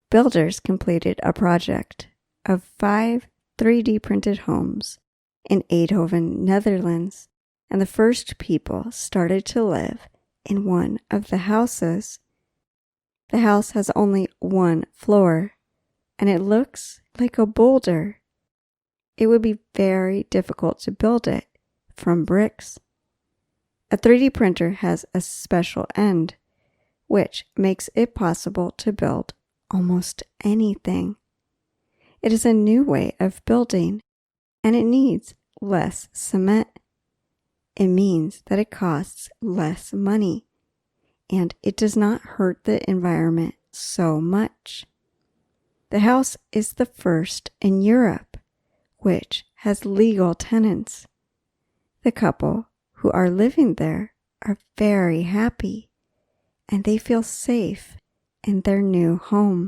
Builders completed a project of 5 3D printed homes in Eindhoven, Netherlands, and the first people started to live in one of the houses. The house has only 1 floor, and it looks like a boulder. It would be very difficult to build it from bricks. A 3D printer has a special end, which makes it possible to build almost anything. It is a new way of building, and it needs less cement. It means that it costs less money, and it does not hurt the environment so much. The house is the first in Europe, which has legal tenants. The couple who are living there are very happy, and they feel safe in their new home.